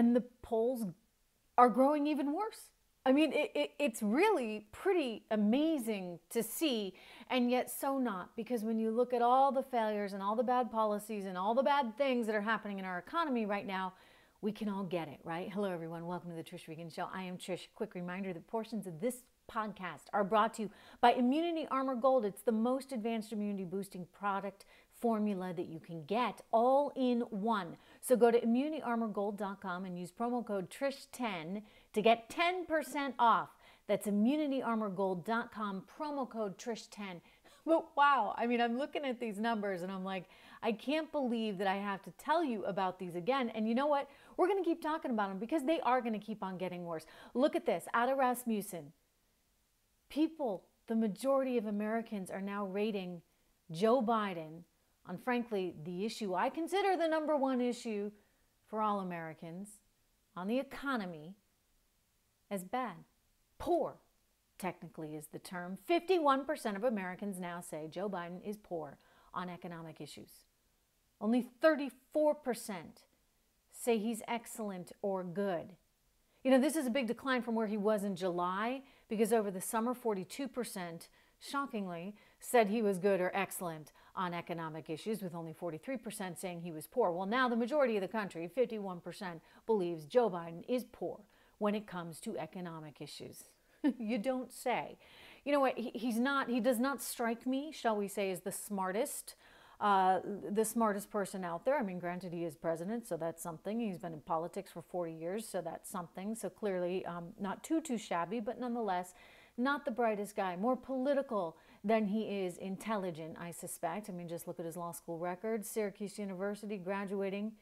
and the polls are growing even worse. I mean, it's really pretty amazing to see, and yet so not, because when you look at all the failures and all the bad policies and all the bad things that are happening in our economy right now, we can all get it, right? Hello, everyone. Welcome to the Trish Regan Show. I am Trish. Quick reminder that portions of this podcast are brought to you by Immunity Armor Gold. It's the most advanced immunity boosting product formula that you can get all in one. So go to immunityarmorgold.com and use promo code TRISH10 to get 10% off. That's immunityarmorgold.com, promo code TRISH10. But wow, I mean, I'm looking at these numbers and I'm like, I can't believe that I have to tell you about these again. And you know what? We're going to keep talking about them because they are going to keep on getting worse. Look at this. Ada Rasmussen. People, the majority of Americans are now rating Joe Biden on, frankly, the issue I consider the number one issue for all Americans, on the economy, as bad. Poor, technically, is the term. 51% of Americans now say Joe Biden is poor on economic issues. Only 34% say he's excellent or good. You know, this is a big decline from where he was in July, because over the summer, 42%, shockingly, said he was good or excellent on economic issues, with only 43% saying he was poor. Well, now the majority of the country, 51%, believes Joe Biden is poor when it comes to economic issues. You don't say. You know what? He does not strike me, shall we say, as the smartest person out there. I mean, granted, he is president, so that's something. He's been in politics for 40 years, so that's something. So clearly not too shabby, but nonetheless, not the brightest guy. More political than he is intelligent, I suspect. I mean, just look at his law school record. Syracuse University, graduating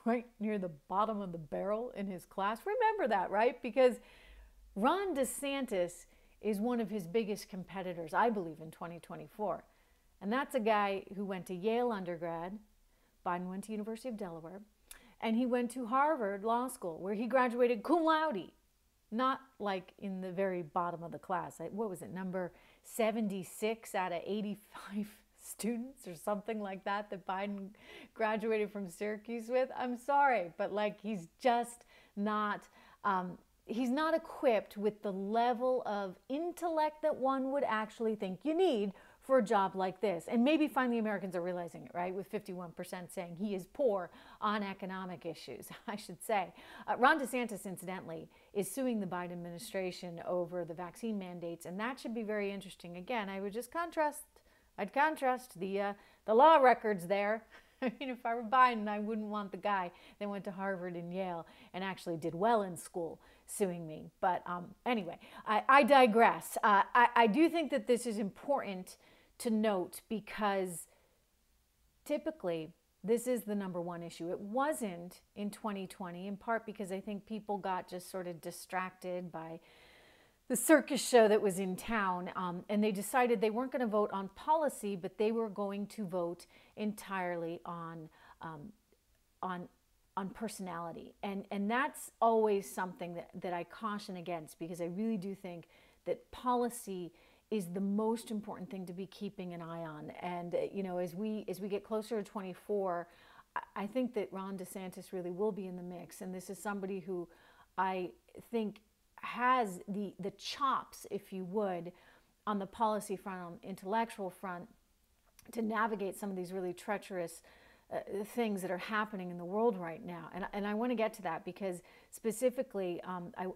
right near the bottom of the barrel in his class. Remember that, right? Because Ron DeSantis is one of his biggest competitors, I believe, in 2024. And that's a guy who went to Yale undergrad. Biden went to University of Delaware. And he went to Harvard Law School, where he graduated cum laude. Not like in the very bottom of the class. What was it, number 76 out of 85 students or something like that Biden graduated from Syracuse with? I'm sorry, but like he's just not... he's not equipped with the level of intellect that one would actually think you need for a job like this. And maybe finally Americans are realizing it, right? With 51% saying he is poor on economic issues, I should say. Ron DeSantis, incidentally, is suing the Biden administration over the vaccine mandates, and that should be very interesting. Again, I'd contrast the law records there. I mean, if I were Biden, I wouldn't want the guy that went to Harvard and Yale and actually did well in school suing me. But anyway, I digress. I do think that this is important to note because typically this is the number one issue. It wasn't in 2020, in part because I think people got just sort of distracted by the circus show that was in town, and they decided they weren't going to vote on policy, but they were going to vote entirely on personality. And that's always something that I caution against, because I really do think that policy is the most important thing to be keeping an eye on. And you know, as we get closer to 24, I think that Ron DeSantis really will be in the mix. And this is somebody who I think has the chops, if you would, on the policy front, on intellectual front, to navigate some of these really treacherous things that are happening in the world right now. And I want to get to that because specifically,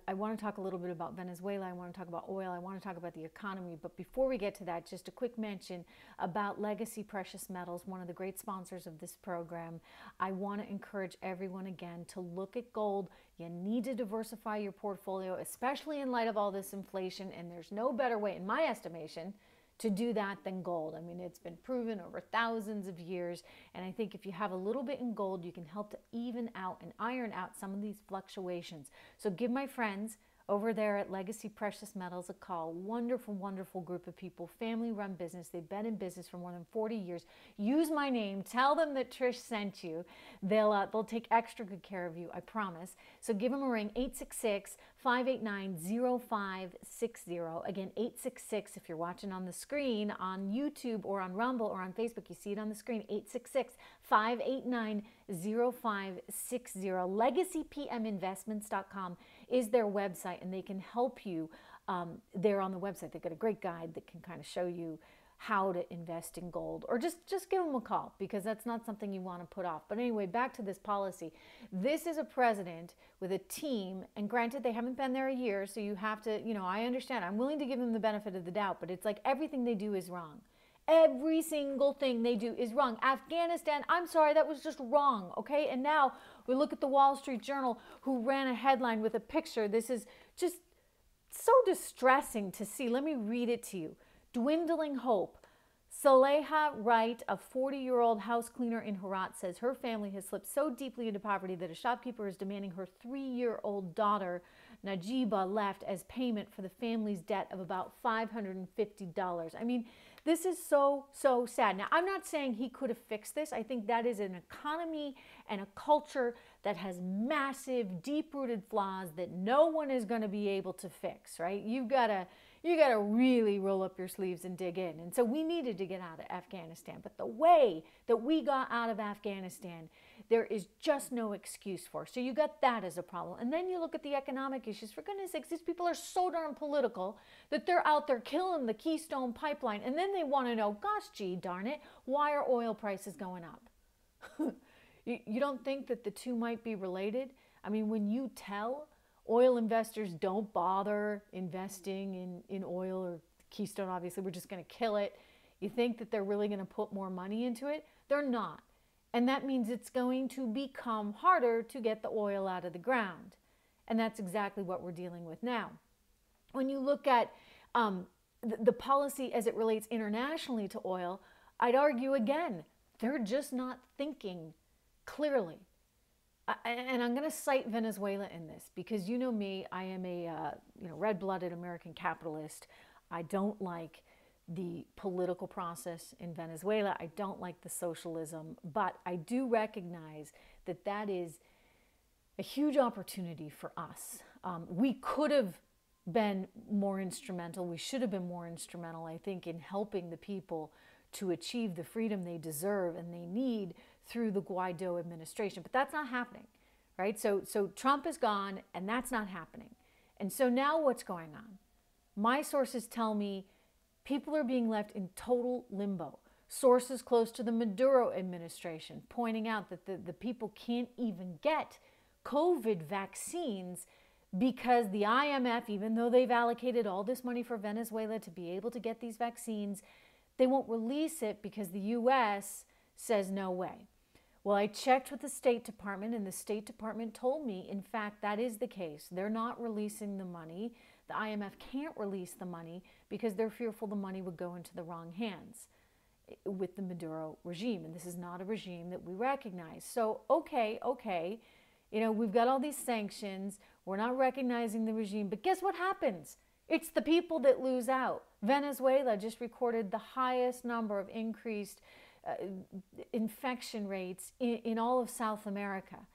I want to talk a little bit about Venezuela. I want to talk about oil. I want to talk about the economy. But before we get to that, just a quick mention about Legacy Precious Metals, one of the great sponsors of this program. I want to encourage everyone again to look at gold. You need to diversify your portfolio, especially in light of all this inflation. And there's no better way, in my estimation, to do that than gold. I mean, it's been proven over thousands of years. And I think if you have a little bit in gold, you can help to even out and iron out some of these fluctuations. So give my friends over there at Legacy Precious Metals a call. Wonderful, wonderful group of people, family-run business. They've been in business for more than 40 years. Use my name. Tell them that Trish sent you. They'll take extra good care of you, I promise. So give them a ring, 589-0560. Again, 866 if you're watching on the screen on YouTube or on Rumble or on Facebook. You see it on the screen, 866-589-0560. LegacyPMinvestments.com is their website, and they can help you there on the website. They've got a great guide that can kind of show you how to invest in gold, or just give them a call, because that's not something you want to put off. But anyway, back to this policy. This is a president with a team, and granted, they haven't been there a year, so you have to, I understand. I'm willing to give them the benefit of the doubt, but it's like everything they do is wrong. Every single thing they do is wrong. Afghanistan, I'm sorry, that was just wrong, okay? And now we look at the Wall Street Journal, who ran a headline with a picture. This is just so distressing to see. Let me read it to you. Dwindling hope. Saleha Wright, a 40-year-old house cleaner in Herat, says her family has slipped so deeply into poverty that a shopkeeper is demanding her 3-year-old daughter, Najiba, left as payment for the family's debt of about $550. I mean, this is so, so sad. Now, I'm not saying he could have fixed this. I think that is an economy and a culture that has massive, deep-rooted flaws that no one is going to be able to fix, right? You gotta really roll up your sleeves and dig in. And so we needed to get out of Afghanistan. But the way that we got out of Afghanistan, there is just no excuse for. So you got that as a problem. And then you look at the economic issues. For goodness sakes, these people are so darn political that they're out there killing the Keystone Pipeline. And then they want to know, gosh, gee, darn it, why are oil prices going up? You don't think that the two might be related? I mean, when you tell oil investors don't bother investing in oil or Keystone, obviously, we're just going to kill it, you think that they're really going to put more money into it? They're not. And that means it's going to become harder to get the oil out of the ground. And that's exactly what we're dealing with now. When you look at the policy as it relates internationally to oil, I'd argue again, they're just not thinking clearly. And I'm going to cite Venezuela in this, because you know me, I am a red-blooded American capitalist. I don't like the political process in Venezuela. I don't like the socialism, but I do recognize that that is a huge opportunity for us. We could have been more instrumental. We should have been more instrumental, I think, in helping the people to achieve the freedom they deserve and they need through the Guaido administration. But that's not happening, right? So Trump is gone, and that's not happening. And so now what's going on? My sources tell me people are being left in total limbo. Sources close to the Maduro administration pointing out that the people can't even get COVID vaccines because the IMF, even though they've allocated all this money for Venezuela to be able to get these vaccines, they won't release it because the U.S. says no way. Well, I checked with the State Department, and the State Department told me, in fact, that is the case. They're not releasing the money. The IMF can't release the money because they're fearful the money would go into the wrong hands with the Maduro regime. And this is not a regime that we recognize. So, okay, we've got all these sanctions. We're not recognizing the regime. But guess what happens? It's the people that lose out. Venezuela just recorded the highest number of increased infection rates in all of South America.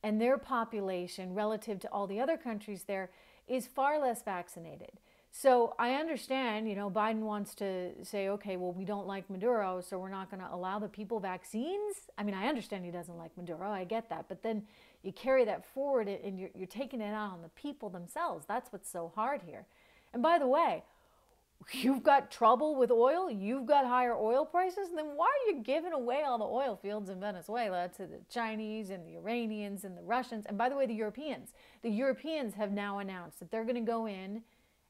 And their population, relative to all the other countries there, is far less vaccinated. So I understand, Biden wants to say, okay, well, we don't like Maduro, so we're not going to allow the people vaccines. I mean, I understand he doesn't like Maduro. I get that. But then you carry that forward, and you're taking it out on the people themselves. That's what's so hard here. And by the way, you've got trouble with oil, you've got higher oil prices, then why are you giving away all the oil fields in Venezuela to the Chinese and the Iranians and the Russians? And by the way, the Europeans. The Europeans have now announced that they're going to go in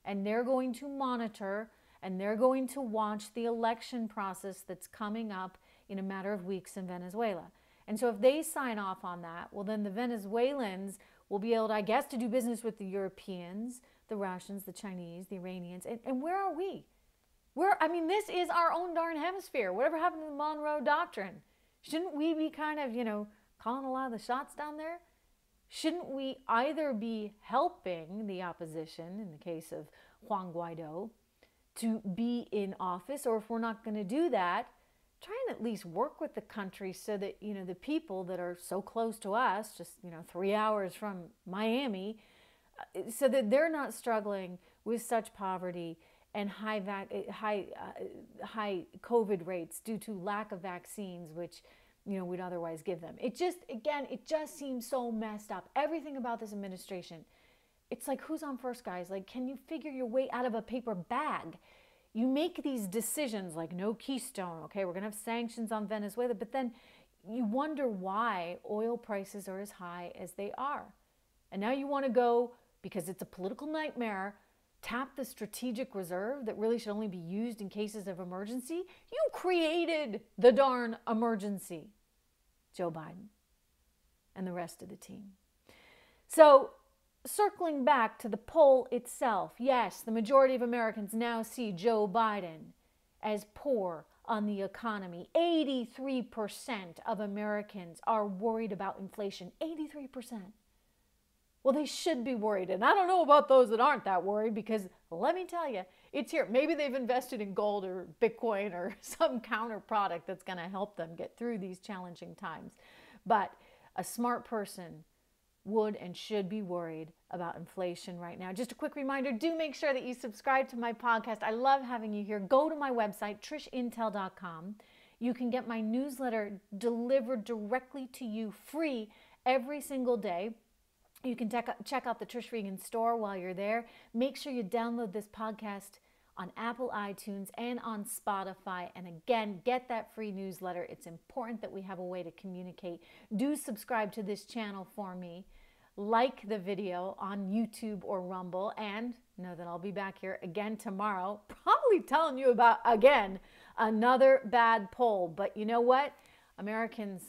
and they're going to monitor and they're going to watch the election process that's coming up in a matter of weeks in Venezuela. And so if they sign off on that, well, then the Venezuelans will be able to, I guess, to do business with the Europeans, the Russians, the Chinese, the Iranians. And where are we? This is our own darn hemisphere. Whatever happened to the Monroe Doctrine? Shouldn't we be kind of, calling a lot of the shots down there? Shouldn't we either be helping the opposition, in the case of Juan Guaido, to be in office, or if we're not going to do that, try and at least work with the country so that, the people that are so close to us, just, 3 hours from Miami, so that they're not struggling with such poverty and high COVID rates due to lack of vaccines, which we'd otherwise give them. It just seems so messed up. Everything about this administration, it's like, who's on first, guys? Like, can you figure your way out of a paper bag? You make these decisions like no Keystone, okay, we're going to have sanctions on Venezuela, but then you wonder why oil prices are as high as they are. And now you want to go, because it's a political nightmare, tap the strategic reserve that really should only be used in cases of emergency. You created the darn emergency, Joe Biden and the rest of the team. So circling back to the poll itself, yes, the majority of Americans now see Joe Biden as poor on the economy. 83% of Americans are worried about inflation. 83%. Well, they should be worried. And I don't know about those that aren't that worried, because let me tell you, it's here. Maybe they've invested in gold or Bitcoin or some counter product that's going to help them get through these challenging times. But a smart person would and should be worried about inflation right now. Just a quick reminder, do make sure that you subscribe to my podcast. I love having you here. Go to my website, trishintel.com. You can get my newsletter delivered directly to you free every single day. You can check out the Trish Regan store while you're there. Make sure you download this podcast on Apple iTunes and on Spotify. And again, get that free newsletter. It's important that we have a way to communicate. Do subscribe to this channel for me. Like the video on YouTube or Rumble. And know that I'll be back here again tomorrow, probably telling you about, again, another bad poll. But you know what? Americans,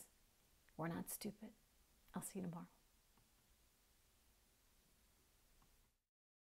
we're not stupid. I'll see you tomorrow.